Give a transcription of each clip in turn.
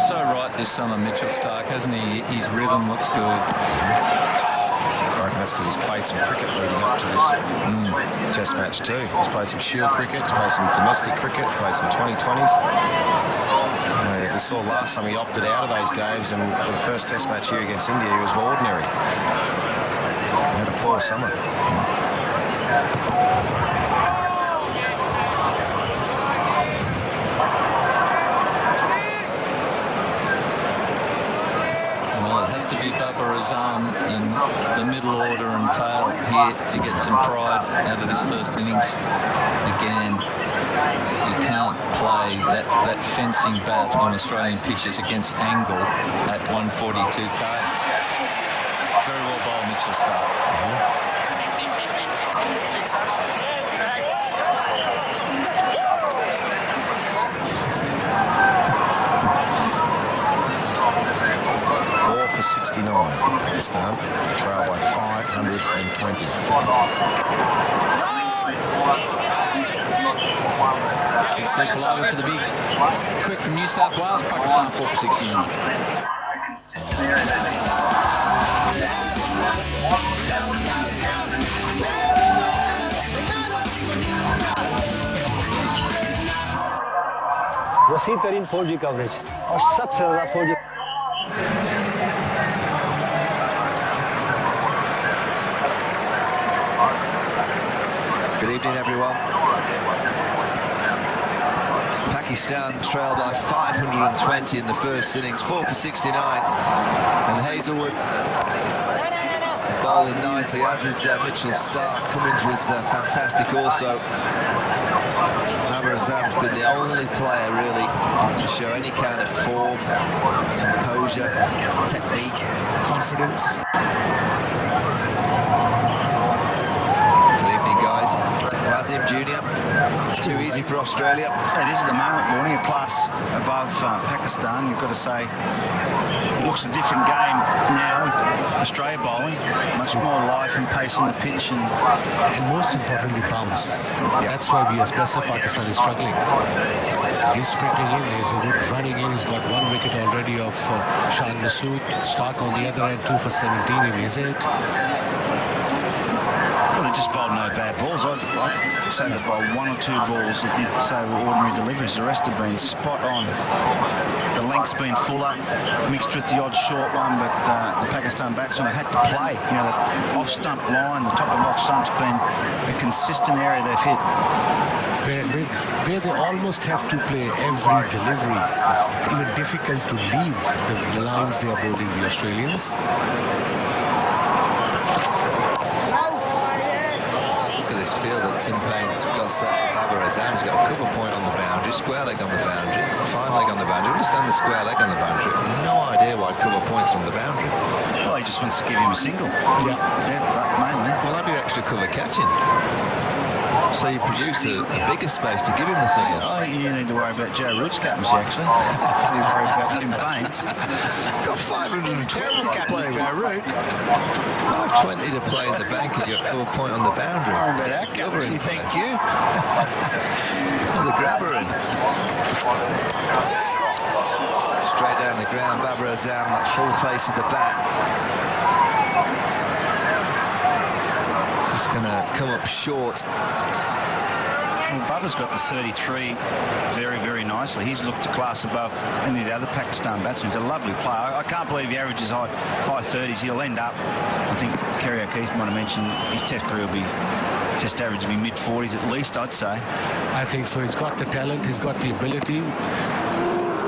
so right this summer, Mitchell Starc, hasn't he? His rhythm looks good. I reckon that's because he's played some cricket leading up to this Test match too. He's played some Shield cricket, he's played some domestic cricket, played some 2020s. We saw last time he opted out of those games, and for the first Test match here against India, he was ordinary. He had a poor summer. To be Babar Azam in the middle order and tail here to get some pride out of this first innings. Again, you can't play that fencing bat on Australian pitches against angle at 142k. Very well bowled, Mitchell Starc. 69, Pakistan, trail by 520. Success below for the big quick from New South Wales. Pakistan 4 for 69. वसी तरीन 4G coverage और सबसे ज़्यादा 4G. Good evening, everyone. Pakistan trail by 520 in the first innings, 4 for 69. And Hazelwood is bowling nicely, as is Mitchell Starc. Cummins was fantastic also. Babar Azam's been the only player really to show any kind of form, composure, technique, confidence. Razim Jr., too easy for Australia. It is at the moment, Morning, a class above Pakistan. You've got to say, it looks a different game now with Australia bowling. Much more life and pace on the pitch. And most importantly, bounce. That's why we, as Pakistan, is struggling. He's sprinting in, he's a good running in. He's got 1 wicket already off Shan Masood. Starc on the other end, 2 for 17 in his 8. Just bowled no bad balls. I'd say they've bowled 1 or 2 balls that you'd say were ordinary deliveries. The rest have been spot on. The length's been fuller, mixed with the odd short one, but the Pakistan batsmen have had to play. You know, the off-stump line, the top of off-stump's been a consistent area they've hit. Where they almost have to play every delivery. It's even difficult to leave the lines they are bowling, the Australians. This field that Tim Payne's got set for Babar Azam. He's got a cover point on the boundary, square leg on the boundary, fine leg on the boundary. Understand the square leg on the boundary. No idea why cover points on the boundary. Well, he just wants to give him a single. Yeah, mainly. Well, have your extra cover catching. So you produce a bigger space to give him the single. Oh, you need to worry about Joe Root's captaincy, actually. You worry about Tim Payne's. Got 520 to play with. Joe Root. 520 to play in the bank and you've got cover point on the boundary. Worry about our captaincy, thank you. The grabber in. Straight down the ground, Babar Azam, that full face of the bat. Just going to come up short. Well, Bubba's got the 33 very, very nicely. He's looked a class above any of the other Pakistan batsmen. He's a lovely player. I can't believe he averages high 30s. He'll end up, I think Kerry O'Keefe might have mentioned, his test career will be, test average will be mid-40s at least, I'd say. I think so. He's got the talent, he's got the ability.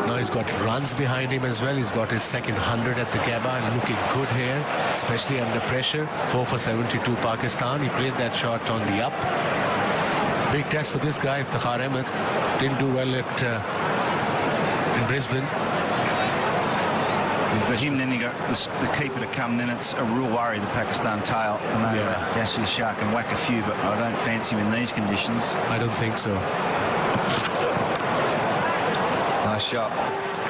Now he's got runs behind him as well. He's got his second 100 at the Gabba, looking good here, especially under pressure. 4 for 72 Pakistan. He played that shot on the up. Big test for this guy, Iftikhar Ahmed. Didn't do well in Brisbane. You've got him, then you got the keeper to come, then it's a real worry, the Pakistan tail. I know Yasir Shah can whack a few, but I don't fancy him in these conditions. I don't think so. Nice shot.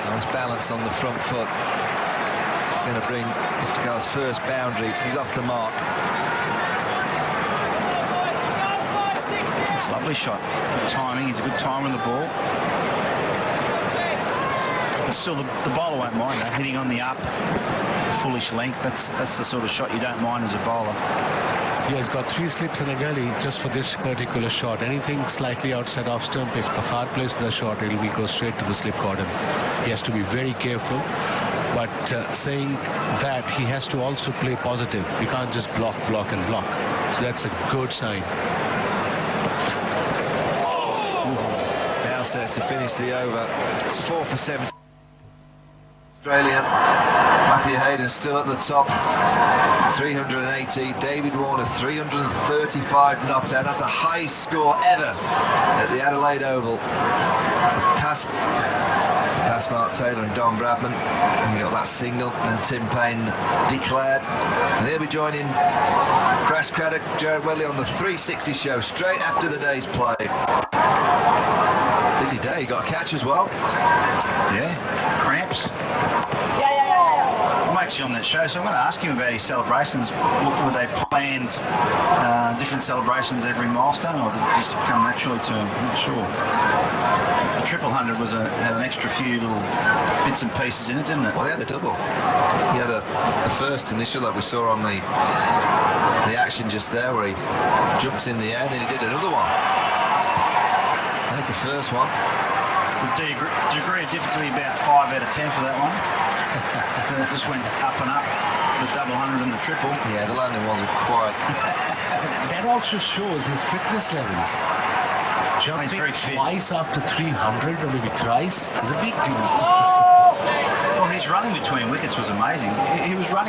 Nice balance on the front foot. Going to bring Iftikhar's first boundary. He's off the mark. It's a lovely shot. Good timing. He's a good timer on the ball. But still, the bowler won't mind that. Hitting on the up, foolish length, that's the sort of shot you don't mind as a bowler. Yeah, he's got 3 slips and a gully just for this particular shot. Anything slightly outside off stump, if the hard plays the shot, it will go straight to the slip cordon. He has to be very careful. But saying that, he has to also play positive. He can't just block, and block. So that's a good sign. Now set to finish the over. It's 4 for 7. Australian. Matthew Hayden still at the top. 380. David Warner 335 not out. That's the highest score ever at the Adelaide Oval. It's a pass Mark Taylor and Don Bradman. And we got that signal, and Tim Payne declared. And he'll be joining Crash Craddock, Jared Wedley on the 360 show straight after the day's play. Busy day, he got a catch as well. Yeah, cramps. I'm actually on that show, so I'm going to ask him about his celebrations. Were they planned different celebrations every milestone, or did it just come naturally to him? Not sure. The triple 100 had an extra few little bits and pieces in it, didn't it? Well, he had a double. He had a first initial that we saw on the action just there, where he jumps in the air, then he did another one. There's the first one. The degree of difficulty about 5 out of 10 for that one. Then it just went up and up, the double 100 and the triple. Yeah, the landing wasn't quite. That also shows his fitness levels. Jumping very fit. twice after 300 or maybe thrice is a big deal. Well, his running between wickets was amazing. He was running